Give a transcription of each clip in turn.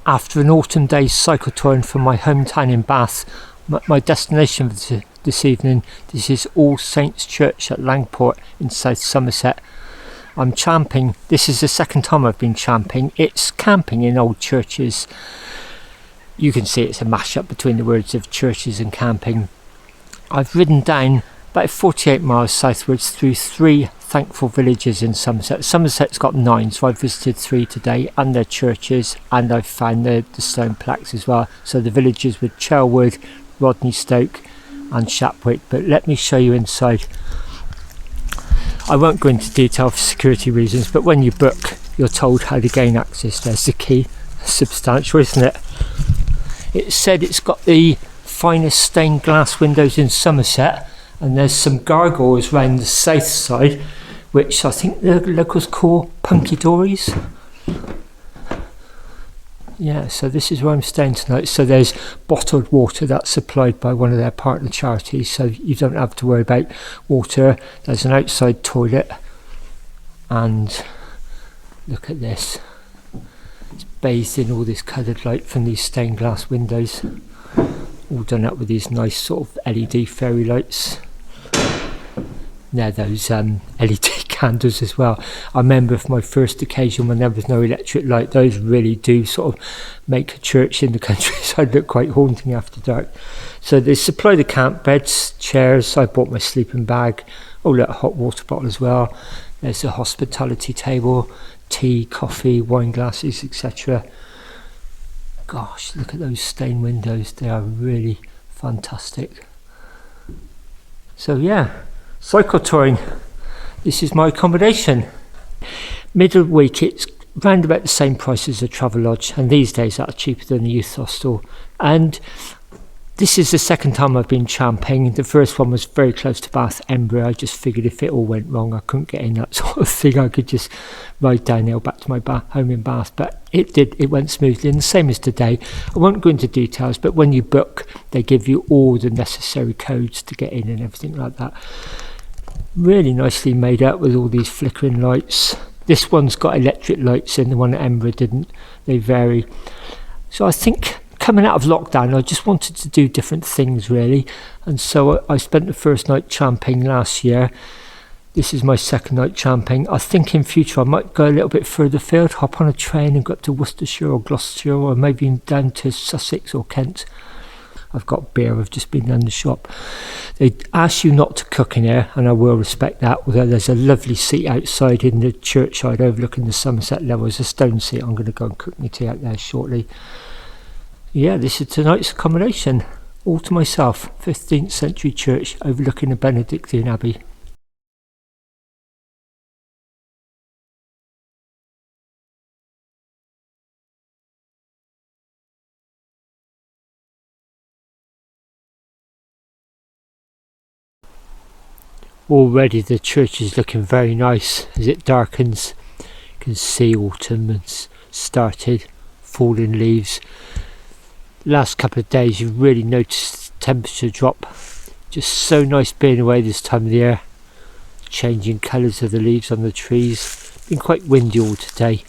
After an autumn day's cycle touring from my hometown in Bath, my destination for this evening, this is All Saints Church at Langport in South Somerset. I'm champing. This is the second time I've been champing. It's camping in old churches. You can see it's a mashup between the words of churches and camping. I've ridden down about 48 miles southwards through 3 thankful villages in Somerset. Somerset's got 9, so I've visited 3 today, and their churches, and I've found the stone plaques as well. So the villages with Chelwood, Rodney Stoke and Shapwick, but let me show you inside. I won't go into detail for security reasons, but when you book you're told how to gain access. There's the key. Substantial, isn't it? It said it's got the finest stained glass windows in Somerset, and there's some gargoyles around the south side, which I think the locals call punky dories. Yeah, so this is where I'm staying tonight. So there's bottled water that's supplied by one of their partner charities, so you don't have to worry about water. There's an outside toilet, and look at this. It's bathed in all this coloured light from these stained glass windows, all done up with these nice sort of LED fairy lights. Now those LED candles as well. I remember for my first occasion when there was no electric light, those really do sort of make a church in the countryside look quite haunting after dark. So they supply the camp beds, chairs. I bought my sleeping bag. Oh look, a hot water bottle as well. There's a hospitality table, tea, coffee, wine glasses, etc. Gosh, look at those stained windows. They are really fantastic. So yeah, cycle touring. This is my accommodation. Middle week it's round about the same price as a travel lodge, and these days that are cheaper than the youth hostel. And this is the second time I've been champing. The first one was very close to Bath, Brue. I just figured if it all went wrong I couldn't get in, that sort of thing. I could just ride downhill back to my home in Bath, but it did. It went smoothly, and the same as today. I won't go into details, but when you book they give you all the necessary codes to get in and everything like that. Really nicely made up with all these flickering lights. This one's got electric lights in, the one at Brue didn't. They vary. So I think coming out of lockdown I just wanted to do different things really, and so I spent the first night champing last year. This is my second night champing. I think in future I might go a little bit further afield, hop on a train and go up to Worcestershire or Gloucestershire, or maybe down to Sussex or Kent. I've got beer, I've just been down the shop. They ask you not to cook in here, and I will respect that, although there's a lovely seat outside in the churchyard overlooking the Somerset level. There's a stone seat. I'm going to go and cook my tea out there shortly. Yeah, this is tonight's accommodation, all to myself. 15th century church overlooking the Benedictine Abbey. Already the church is looking very nice as it darkens. You can see autumn has started, falling leaves. Last couple of days you've really noticed the temperature drop. Just so nice being away this time of the year. Changing colours of the leaves on the trees. Been quite windy all today.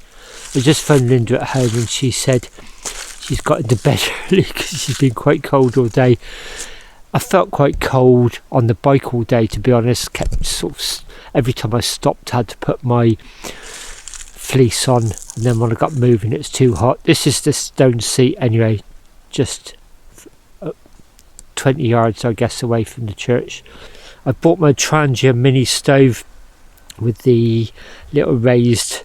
I just phoned Linda at home and she said she's got into bed early because she's been quite cold all day. I felt quite cold on the bike all day, to be honest. Kept sort of, every time I stopped I had to put my fleece on, and then when I got moving it's too hot. This is the stone seat anyway, just 20 yards I guess away from the church. I bought my Trangia mini stove with the little raised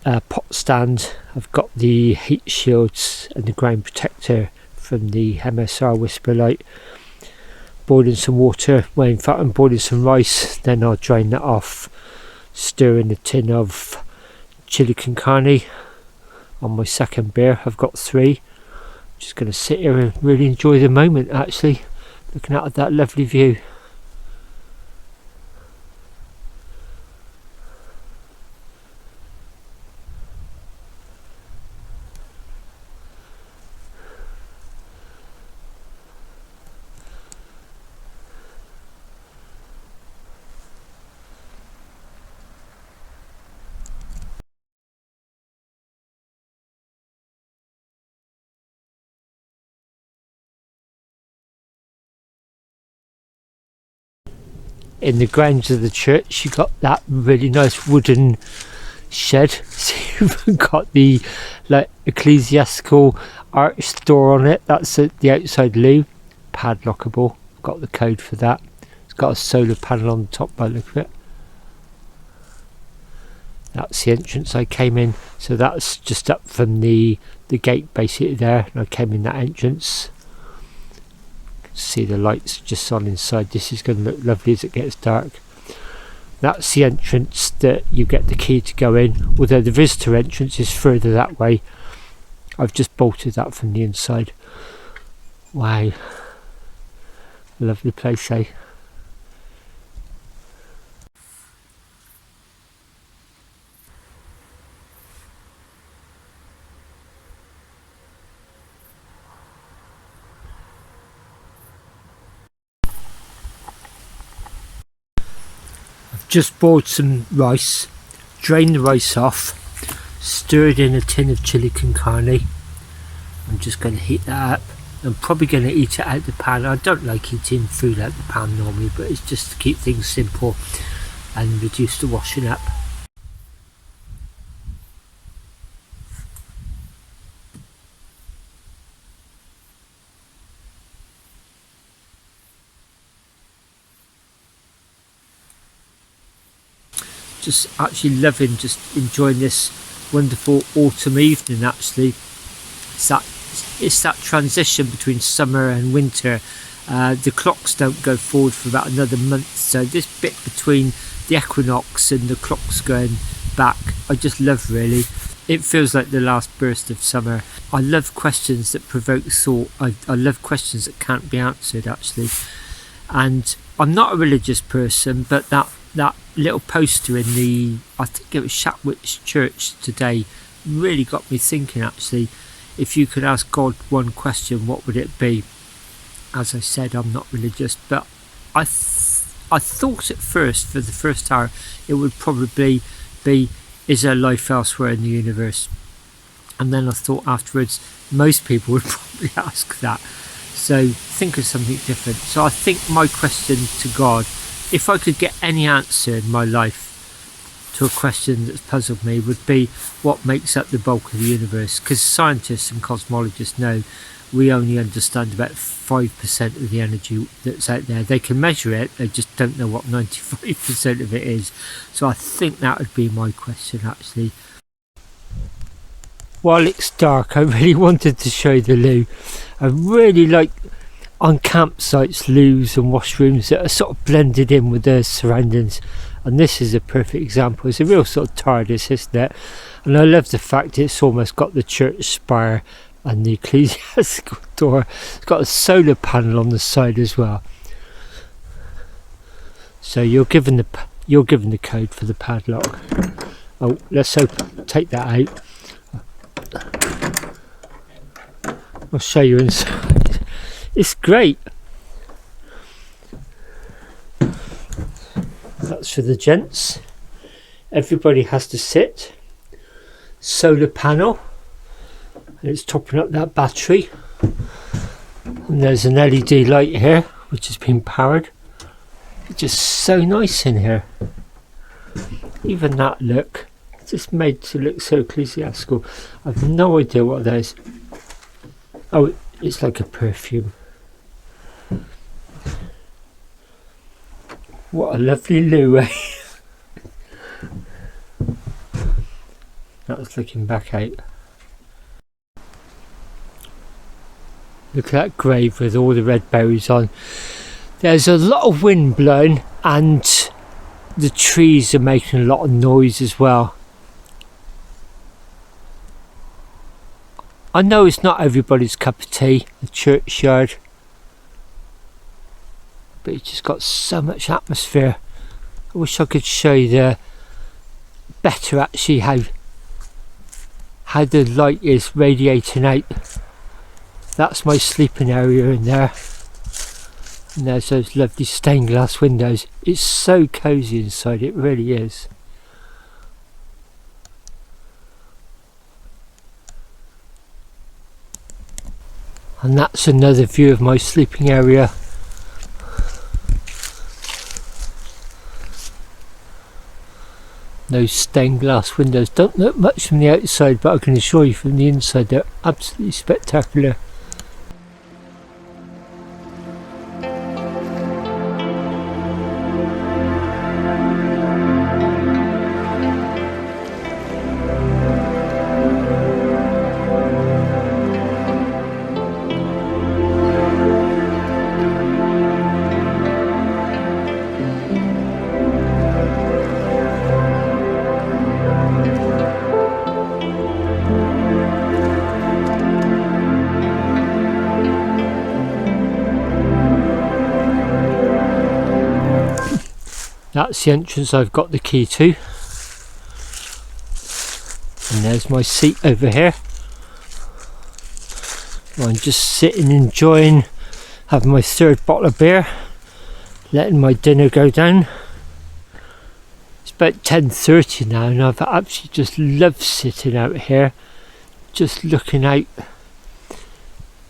pot stand. I've got the heat shields and the ground protector from the MSR Whisper Light. Boiling some water, well in fact I'm boiling some rice, then I'll drain that off, stir in a tin of chili con carne on my second beer. I've got 3. Just going to sit here and really enjoy the moment actually, looking out at that lovely view. in the grounds of the church. You got that really nice wooden shed. So you've even got the like ecclesiastical arched door on it. That's the outside loo, padlockable. Got the code for that. It's got a solar panel on the top by the look of it. That's the entrance I came in. So that's just up from the gate basically there, and I came in that entrance. See the lights just on inside. This is going to look lovely as it gets dark. That's the entrance that you get the key to go in, although the visitor entrance is further that way. I've just bolted that from the inside. Wow, lovely place, eh? Just boiled some rice, drained the rice off, stirred in a tin of chili con carne. I'm just going to heat that up. I'm probably going to eat it out the pan. I don't like eating food out the pan normally, but it's just to keep things simple and reduce the washing up. Just actually loving, just enjoying this wonderful autumn evening. Actually, it's that transition between summer and winter. The clocks don't go forward for about another month, so this bit between the equinox and the clocks going back, I just love really. It feels like the last burst of summer. I love questions that provoke thought. I love questions that can't be answered actually. And I'm not a religious person, but that little poster in the, I think it was Shatwich Church today, really got me thinking actually. If you could ask God one question, what would it be? As I said, I'm not religious, but I thought at first, for the first hour, it would probably be, is there life elsewhere in the universe? And then I thought afterwards, most people would probably ask that. So think of something different. So I think my question to God, if I could get any answer in my life to a question that's puzzled me, would be what makes up the bulk of the universe? Because scientists and cosmologists know we only understand about 5% of the energy that's out there. They can measure it, they just don't know what 95% of it is. So I think that would be my question actually. While it's dark, I really wanted to show the loo. I really like on campsites loos and washrooms that are sort of blended in with their surroundings, and this is a perfect example. It's a real sort of TARDIS, isn't it? And I love the fact it's almost got the church spire and the ecclesiastical door. It's got a solar panel on the side as well. So you're given the code for the padlock. Oh, let's take that out. I'll show you inside. It's great. That's for the gents. Everybody has to sit. Solar panel, and it's topping up that battery. And there's an LED light here, which has been powered. It's just so nice in here. Even that look, it's just made to look so ecclesiastical. I've no idea what that is. Oh, it's like a perfume. What a lovely loo, eh? That was looking back out. Look at that grave with all the red berries on. There's a lot of wind blowing and the trees are making a lot of noise as well. I know it's not everybody's cup of tea, the churchyard, but it's just got so much atmosphere. I wish I could show you better actually how the light is radiating out. That's my sleeping area in there, and there's those lovely stained glass windows. It's so cosy inside, it really is. And that's another view of my sleeping area. Those stained glass windows don't look much from the outside, but I can assure you from the inside they're absolutely spectacular. That's the entrance I've got the key to. And there's my seat over here. I'm just sitting enjoying, having my third bottle of beer, letting my dinner go down. It's about 10:30 now and I've actually just loved sitting out here, just looking out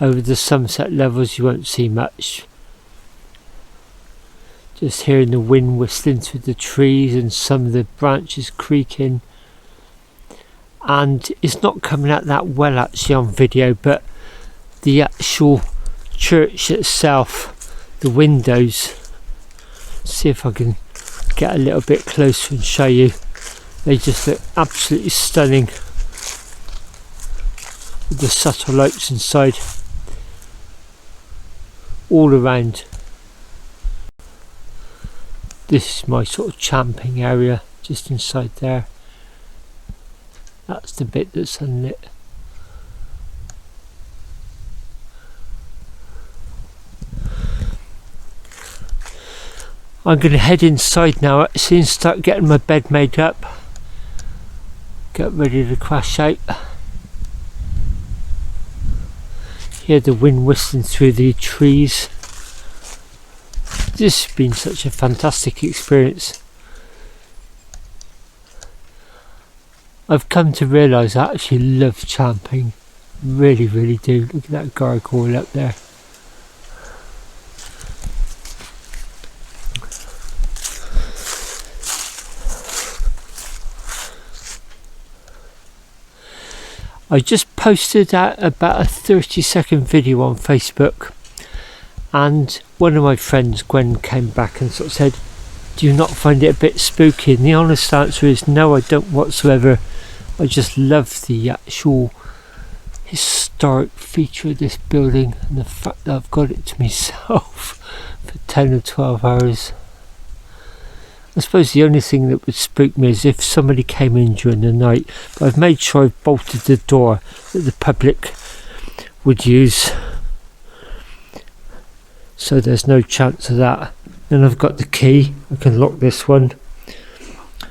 over the Somerset levels. You won't see much. Just hearing the wind whistling through the trees and some of the branches creaking. And it's not coming out that well actually on video, but the actual church itself, the windows, see if I can get a little bit closer and show you. They just look absolutely stunning with the subtle lights inside all around. This is my sort of champing area just inside there. That's the bit that's unlit. I'm going to head inside now actually and start getting my bed made up. Get ready to crash out. Hear the wind whistling through the trees. This has been such a fantastic experience. I've come to realise I actually love champing. Really, really do. Look at that gargoyle up there. I just posted out about a 30-second video on Facebook, and one of my friends, Gwen, came back and sort of said, do you not find it a bit spooky? And the honest answer is no, I don't whatsoever. I just love the actual historic feature of this building and the fact that I've got it to myself for 10 or 12 hours. I suppose the only thing that would spook me is if somebody came in during the night, but I've made sure I've bolted the door that the public would use, so there's no chance of that. Then I've got the key, I can lock this one.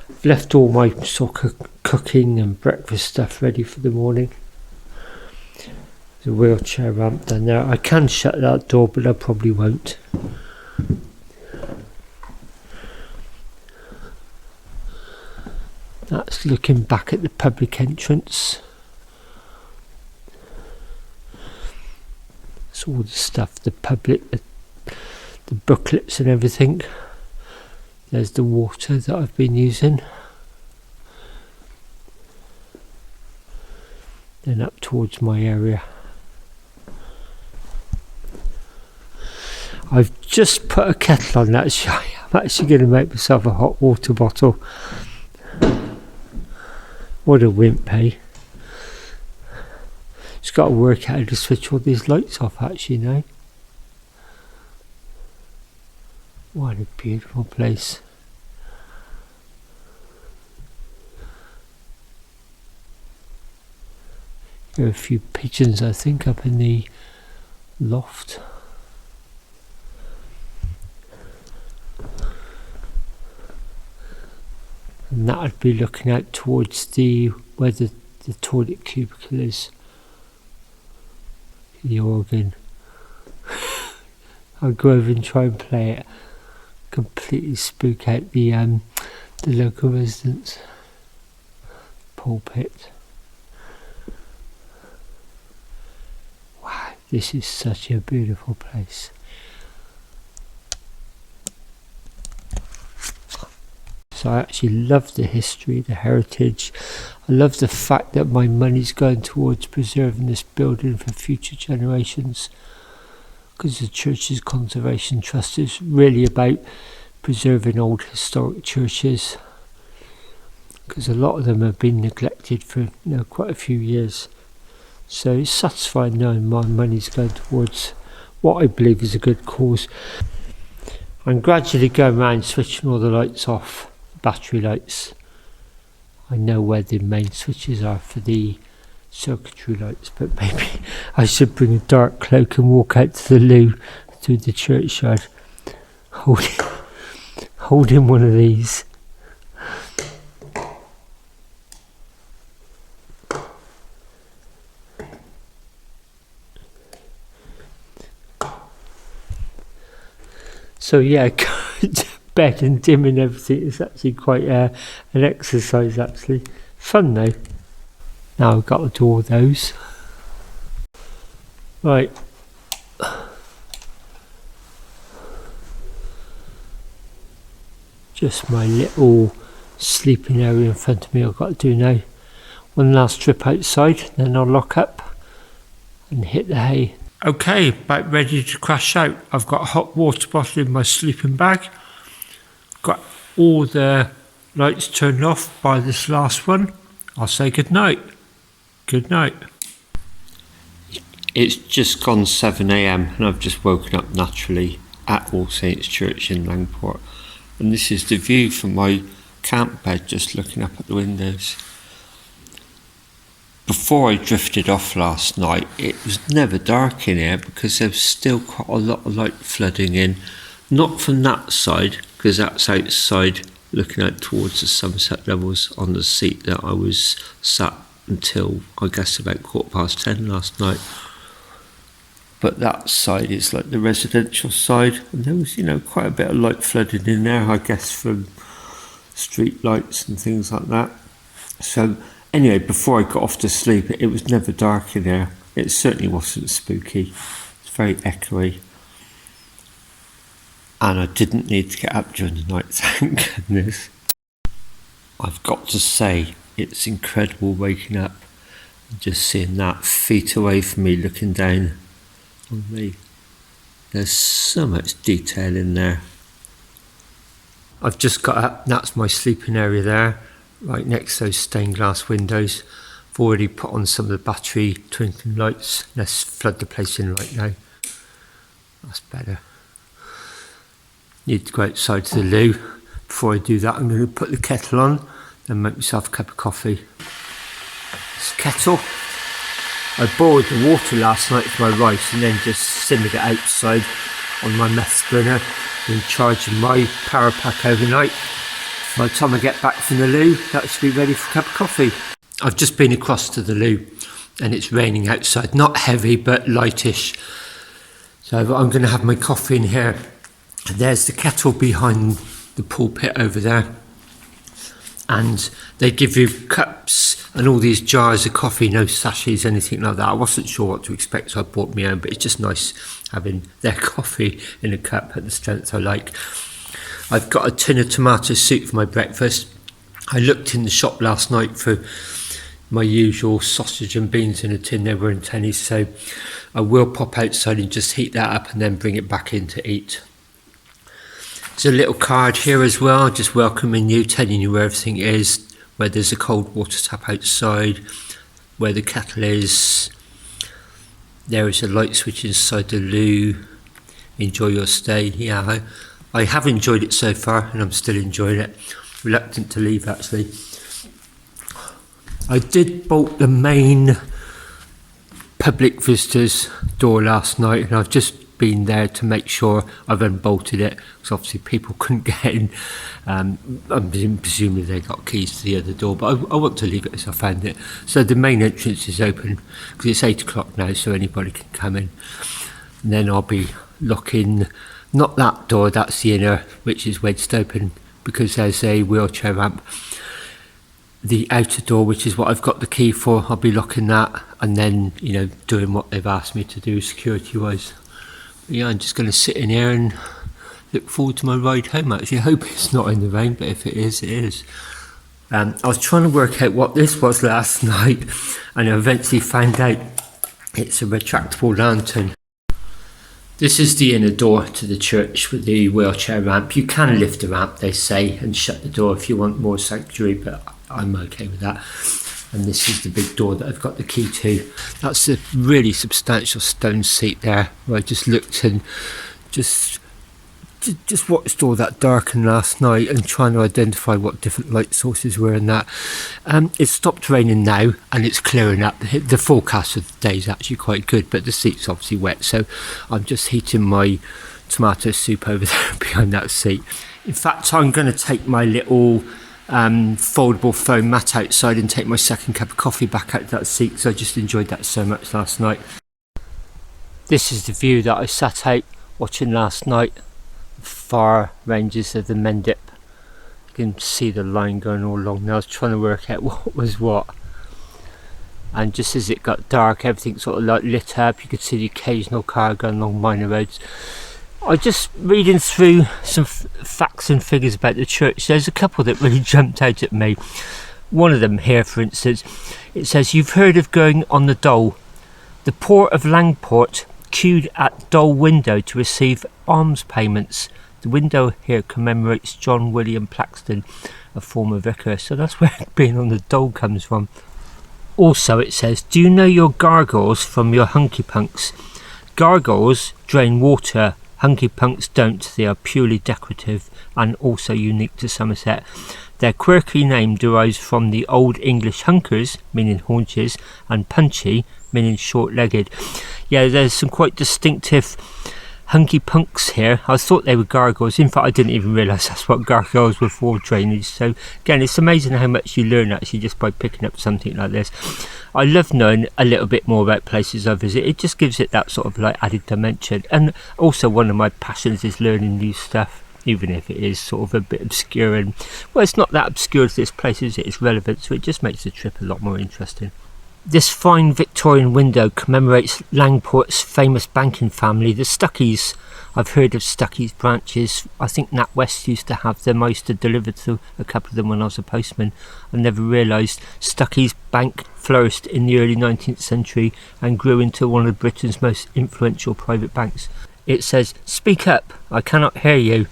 I've left all my sort of cooking and breakfast stuff ready for the morning. There's a wheelchair ramp down there. I can shut that door, but I probably won't. That's looking back at the public entrance. It's all the stuff, the public, the booklets and everything. There's the water that I've been using. Then up towards my area. I've just put a kettle on actually. I'm actually going to make myself a hot water bottle. What a wimp, eh? Just got to work out how to switch all these lights off actually now. What a beautiful place. There are a few pigeons I think up in the loft. And that would be looking out towards where the toilet cubicle is. The organ. I'll go over and try and play it. Completely spook out the local residents. Pulpit. Wow, this is such a beautiful place. So I actually love the history, the heritage. I love the fact that my money's going towards preserving this building for future generations, because the church's conservation trust is really about preserving old historic churches, because a lot of them have been neglected for quite a few years. So it's satisfying knowing my money's going towards what I believe is a good cause. I'm gradually going around switching all the lights off, battery lights. I know where the main switches are for the circuitry lights, but maybe I should bring a dark cloak and walk out to the loo through the churchyard holding one of these. So yeah, going to bed and dimming everything is actually quite an exercise actually. Fun though. Now I've got to do all those. Right. Just my little sleeping area in front of me I've got to do now. One last trip outside, then I'll lock up and hit the hay. Okay, about ready to crash out. I've got a hot water bottle in my sleeping bag. Got all the lights turned off by this last one. I'll say good night. Good night. It's just gone 7 a.m. and I've just woken up naturally at All Saints Church in Langport. And this is the view from my camp bed, just looking up at the windows. Before I drifted off last night, it was never dark in here because there was still quite a lot of light flooding in. Not from that side, because that's outside looking out towards the Somerset levels on the seat that I was sat until I guess about 10:15 last night. But that side is like the residential side, and there was quite a bit of light flooding in there, I guess from street lights and things like that. So anyway, before I got off to sleep, it was never dark in there. It certainly wasn't spooky. It's very echoey. And I didn't need to get up during the night, thank goodness. I've got to say, it's incredible waking up and just seeing that feet away from me looking down on me. There's so much detail in there. I've just got up, that's my sleeping area there, right next to those stained glass windows. I've already put on some of the battery twinkling lights. Let's flood the place in right now. That's better. Need to go outside to the loo. Before I do that, I'm going to put the kettle on, then make myself a cup of coffee. This kettle, I boiled the water last night for my rice and then just simmered it outside on my mess burner and charging my power pack overnight. By the time I get back from the loo, that should be ready for a cup of coffee. I've just been across to the loo and it's raining outside, not heavy but lightish. So I'm going to have my coffee in here. And there's the kettle behind the pulpit over there. And they give you cups and all these jars of coffee, no sachets, anything like that. I wasn't sure what to expect, so I bought my own, but it's just nice having their coffee in a cup at the strength I like. I've got a tin of tomato soup for my breakfast. I looked in the shop last night for my usual sausage and beans in a tin. They were in tennies, so I will pop outside and just heat that up and then bring it back in to eat. There's a little card here as well, just welcoming you, telling you where everything is, where there's a cold water tap outside, where the kettle is. There is a light switch inside the loo. Enjoy your stay. Yeah, I have enjoyed it so far and I'm still enjoying it. Reluctant to leave actually. I did bolt the main public visitors door last night and I've just been there to make sure I've unbolted it because obviously people couldn't get in. Presumably they got keys to the other door, but I want to leave it as I found it. So the main entrance is open because it's 8 o'clock now, so anybody can come in. And then I'll be locking, not that door, that's the inner, which is wedged open because there's a wheelchair ramp. The outer door, which is what I've got the key for, I'll be locking that and then, doing what they've asked me to do security wise. Yeah, I'm just going to sit in here and look forward to my ride home actually. I hope it's not in the rain, but if it is, it is. I was trying to work out what this was last night, and I eventually found out it's a retractable lantern. This is the inner door to the church with the wheelchair ramp. You can lift the ramp, they say, and shut the door if you want more sanctuary, but I'm okay with that. And this is the big door that I've got the key to. That's a really substantial stone seat there, where I just looked and just watched all that darken last night and trying to identify what different light sources were in that. It's stopped raining now and it's clearing up. The forecast of the day is actually quite good, but the seat's obviously wet, so I'm just heating my tomato soup over there behind that seat. In fact, I'm going to take my little foldable foam mat outside and take my second cup of coffee back out of that seat, because I just enjoyed that so much last night. This is the view that I sat out watching last night. Far ranges of the Mendip. You can see the line going all along there. I was trying to work out what was what, and just as it got dark, everything sort of like lit up. You could see the occasional car going along minor roads. I was just reading through some facts and figures about the church. There's a couple that really jumped out at me. One of them here, for instance, it says, "You've heard of going on the dole. The poor of Langport queued at dole window to receive alms payments. The window here commemorates John William Plaxton, a former vicar." So that's where being on the dole comes from. Also it says, "Do you know your gargoyles from your Hunky punks? Gargoyles drain water. Hunky punks don't. They are purely decorative and also unique to Somerset. Their quirky name derives from the Old English hunkers, meaning haunches, and punchy, meaning short-legged." Yeah, there's some quite distinctive hunky punks here. I thought they were gargoyles. In fact, I didn't even realise that's what gargoyles were for, drainage. So again, it's amazing how much you learn actually just by picking up something like this. I love knowing a little bit more about places I visit. It just gives it that sort of like added dimension. And also one of my passions is learning new stuff, even if it is sort of a bit obscure. And well, it's not that obscure as this place, is it? It's relevant, so it just makes the trip a lot more interesting. This fine Victorian window commemorates Langport's famous banking family, the Stuckeys. I've heard of Stuckeys branches. I think NatWest used to have them. I used to deliver to a couple of them when I was a postman. I never realised Stuckeys Bank flourished in the early 19th century and grew into one of Britain's most influential private banks. It says, "Speak up, I cannot hear you.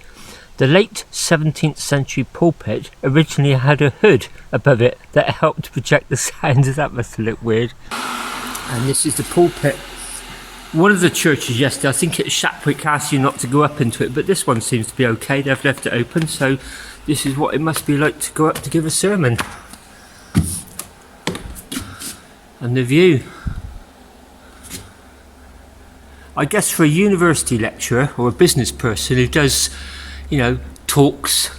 The late 17th century pulpit originally had a hood above it that helped project the sound." That must look weird. And this is the pulpit. One of the churches yesterday, I think it's Shapwick, asked you not to go up into it, but this one seems to be okay. They've left it open, so this is what it must be like to go up to give a sermon. And the view. I guess for a university lecturer or a business person who does, you know, talks,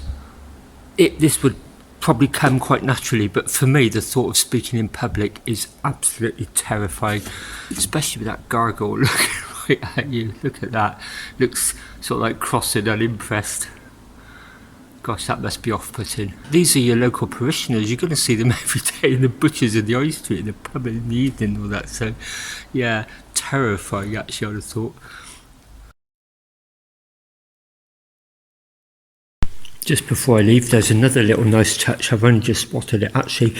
this would probably come quite naturally, but for me the thought of speaking in public is absolutely terrifying, especially with that gargoyle looking right at you. Look at that, looks sort of like cross and unimpressed. Gosh, that must be off-putting. These are your local parishioners. You're going to see them every day in the butchers in the high street, in the pub in the evening and all that, so yeah, terrifying actually, I would have thought. Just before I leave, there's another little nice touch. I've only just spotted it. Actually,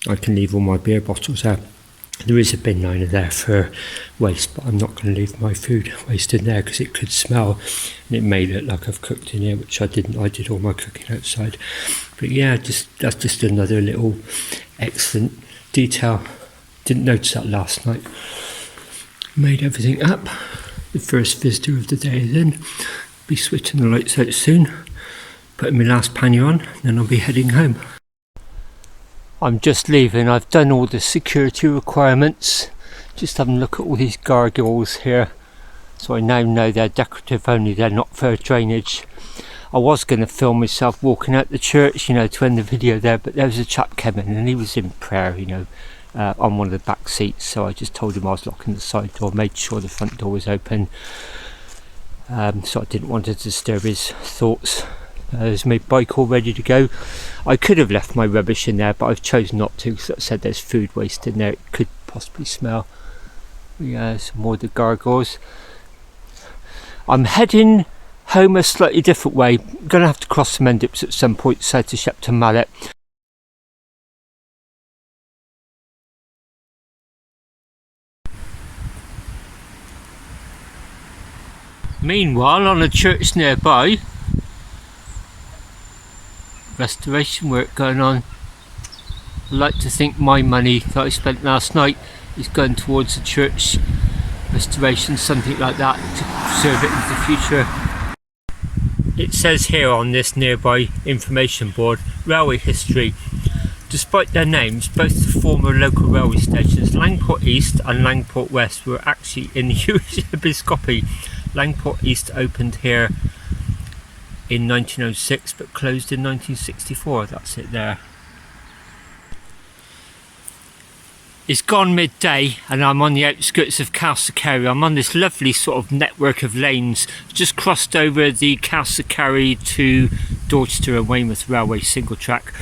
I can leave all my beer bottles out. There is a bin liner there for waste, but I'm not going to leave my food waste in there because it could smell and it may look like I've cooked in here, which I didn't. I did all my cooking outside. But yeah, that's just another little excellent detail. Didn't notice that last night. Made everything up. The first visitor of the day is in. Be switching the lights out soon. Putting my last pannier on, then I'll be heading home. I'm just leaving. I've done all the security requirements. Just having a look at all these gargoyles here. So I now know they're decorative only, they're not for drainage. I was going to film myself walking out the church, you know, to end the video there, but there was a chap came in and he was in prayer, you know, on one of the back seats. So I just told him I was locking the side door, made sure the front door was open. So I didn't want to disturb his thoughts. There's my bike all ready to go. I could have left my rubbish in there, but I've chosen not to because I said there's food waste in there. It could possibly smell. Yeah, some more of the gargoyles. I'm heading home a slightly different way. I'm going to have to cross some Mendips at some point south to Shepton Mallet. Meanwhile, on a church nearby, restoration work going on. I like to think my money that I spent last night is going towards a church restoration, something like that, to preserve it into the future. It says here on this nearby information board, railway history. Despite their names, both the former local railway stations, Langport East and Langport West, were actually in the Episcopi. Langport East opened here in 1906 but closed in 1964. That's it there. It's gone midday and I'm on the outskirts of Castlecarry. I'm on this lovely sort of network of lanes. Just crossed over the Castlecarry to Dorchester and Weymouth Railway single track.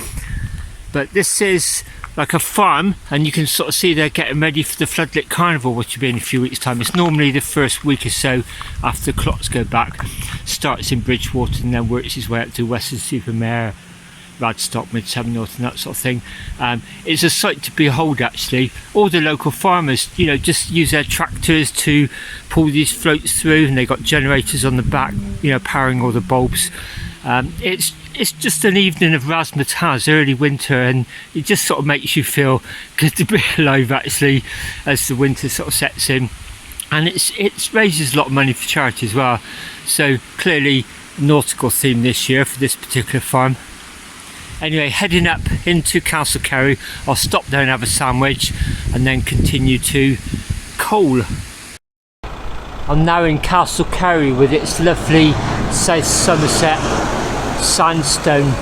But this is like a farm, and you can sort of see they're getting ready for the Floodlit Carnival, which will be in a few weeks' time. It's normally the first week or so after the clocks go back. Starts in Bridgewater and then works its way up to Weston-super-Mare, Radstock, Midsummer North and that sort of thing. It's a sight to behold actually. All the local farmers, you know, just use their tractors to pull these floats through, and they got generators on the back, you know, powering all the bulbs. It's just an evening of razzmatazz, early winter, and it just sort of makes you feel good to be alive actually as the winter sort of sets in. And it raises a lot of money for charity as well. So clearly nautical theme this year for this particular farm. Anyway, heading up into Castlecarry, I'll stop there and have a sandwich and then continue to Cole. I'm now in Castlecarry with its lovely South Somerset sandstone,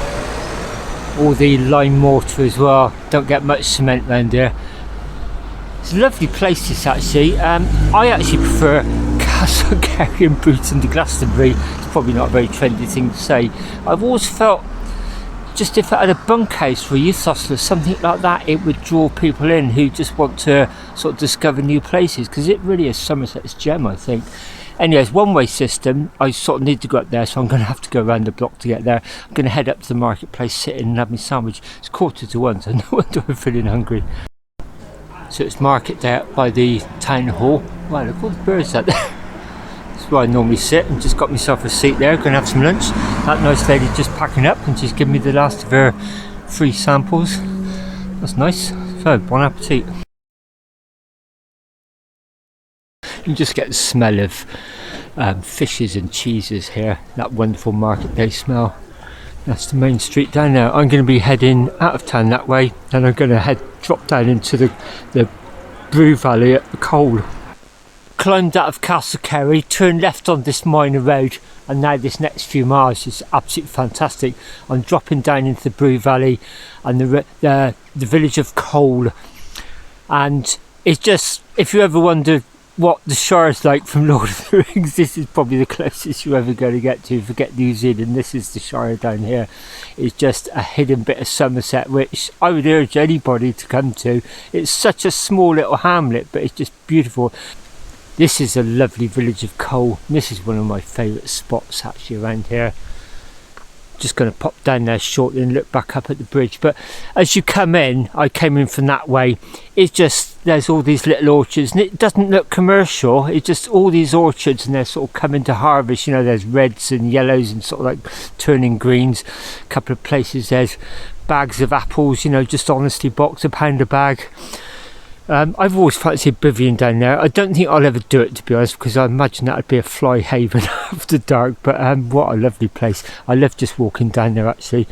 all the lime mortar as well. Don't get much cement around here. It's a lovely place this actually. I actually prefer Castlecarry and Bruton to Glastonbury. It's probably not a very trendy thing to say. I've always felt just if it had a bunkhouse for a youth hostel or something like that, it would draw people in who just want to sort of discover new places, because it really is Somerset's gem, I think. Anyways, one-way system. I sort of need to go up there, so I'm going to have to go around the block to get there. I'm going to head up to the marketplace, sit in and have my sandwich. It's 1:45, so no wonder I'm feeling hungry. So it's market day up by the town hall. Wow, look at all the birds out there. That's where I normally sit, and just got myself a seat there, going to have some lunch. That nice lady just packing up and she's giving me the last of her free samples. That's nice. So, bon appetit. You can just get the smell of fishes and cheeses here. That wonderful market day smell. That's the main street down there. I'm going to be heading out of town that way, then I'm going to drop down into the Brue Valley at the Cole. Climbed out of Castlecarry, turned left on this minor road, and now this next few miles is absolutely fantastic. I'm dropping down into the Brue Valley and the village of Cole, and it's just, if you ever wonder what the Shire is like from Lord of the Rings, this is probably the closest you're ever going to get to. Forget New Zealand, this is the Shire down here. It's just a hidden bit of Somerset, which I would urge anybody to come to. It's such a small little hamlet, but it's just beautiful. This is a lovely village of Cole. This is one of my favourite spots actually around here. Just going to pop down there shortly and look back up at the bridge. But as you come in, I came in from that way, it's just, there's all these little orchards, and it doesn't look commercial. It's just all these orchards, and they're sort of coming to harvest. You know, there's reds and yellows and sort of like turning greens. A couple of places there's bags of apples, you know, just honestly box £1 a bag. I've always fancied bivvying down there. I don't think I'll ever do it, to be honest, because I imagine that would be a fly haven after dark. But what a lovely place. I love just walking down there actually.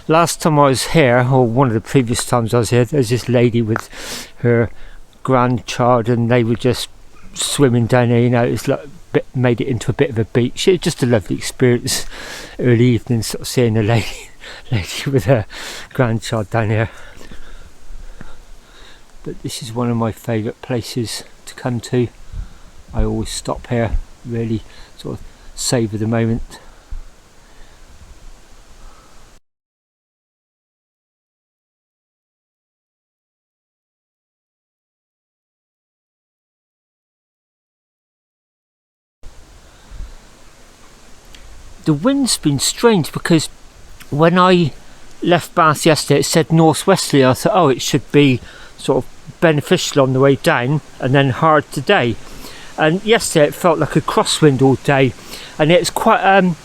Last time I was here, or one of the previous times I was here, there's this lady with her grandchild, and they were just swimming down there. You know, it's like made it into a bit of a beach. It was just a lovely experience. Early evening, sort of seeing a lady with her grandchild down here. But this is one of my favourite places to come to. I always stop here, really sort of savour the moment. the wind's been strange, because when I left Bath yesterday it said northwesterly. I thought, oh, it should be sort of beneficial on the way down and then hard today. And yesterday it felt like a crosswind all day, and it's quite an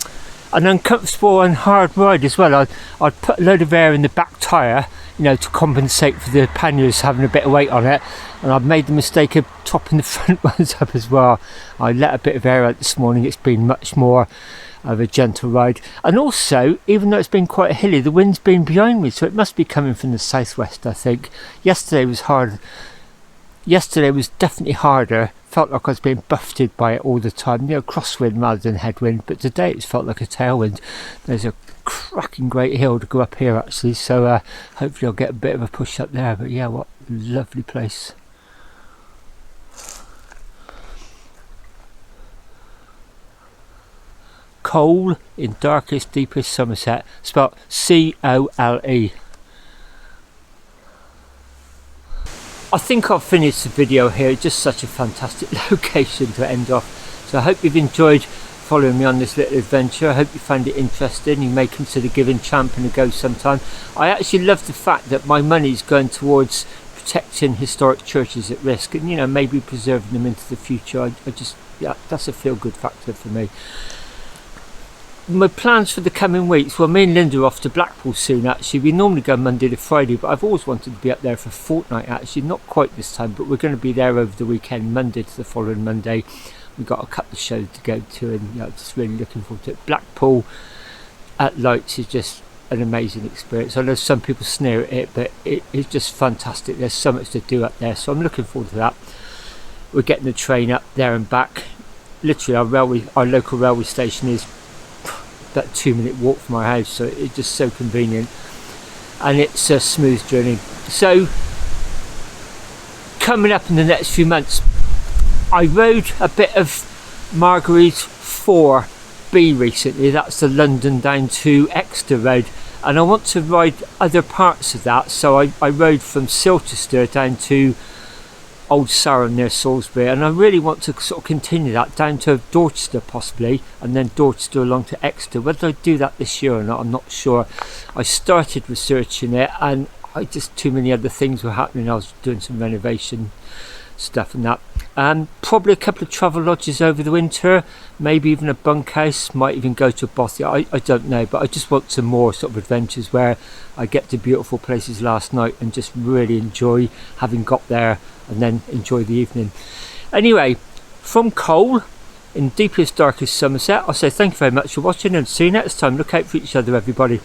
uncomfortable and hard ride as well. I'd put a load of air in the back tyre, you know, to compensate for the panniers having a bit of weight on it, and I've made the mistake of topping the front ones up as well. I let a bit of air out this morning. It's been much more of a gentle ride, and also, even though it's been quite hilly, the wind's been behind me, so it must be coming from the southwest, I think. Yesterday was hard. Yesterday was definitely harder. Felt like I was being buffeted by it all the time, you know, crosswind rather than headwind. But today it's felt like a tailwind. There's a cracking great hill to go up here actually, so hopefully I'll get a bit of a push up there. But yeah, what a lovely place. Cole in darkest, deepest Somerset, spelled C-O-L-E. I think I'll finish the video here. It's just such a fantastic location to end off. So I hope you've enjoyed following me on this little adventure. I hope you found it interesting. You may consider giving Champion a go sometime. I actually love the fact that my money's going towards protecting historic churches at risk, and, you know, maybe preserving them into the future. I just, yeah, that's a feel-good factor for me. My plans for the coming weeks, well, me and Linda are off to Blackpool soon actually. We normally go Monday to Friday, but I've always wanted to be up there for a fortnight actually. Not quite this time, but we're going to be there over the weekend, Monday to the following Monday. We've got a couple of shows to go to, and, you know, just really looking forward to it. Blackpool at lights is just an amazing experience. I know some people sneer at it, but it's just fantastic. There's so much to do up there, so I'm looking forward to that. We're getting the train up there and back. Literally our local railway station is that 2-minute walk from our house, so it's just so convenient, and it's a smooth journey. So coming up in the next few months, I rode a bit of Marguerite 4B recently. That's the London down to Exeter road, and I want to ride other parts of that. So I rode from Silchester down to Old Sarum near Salisbury, and I really want to sort of continue that down to Dorchester possibly, and then Dorchester along to Exeter. Whether I do that this year or not, I'm not sure. I started researching it, and too many other things were happening. I was doing some renovation stuff and that. Probably a couple of travel lodges over the winter, maybe even a bunkhouse, might even go to a Bothia. I don't know, but I just want some more sort of adventures where I get to beautiful places last night and just really enjoy having got there, and then enjoy the evening. Anyway, from Cole in deepest, darkest Somerset, I'll say thank you very much for watching, and see you next time. Look out for each other, everybody.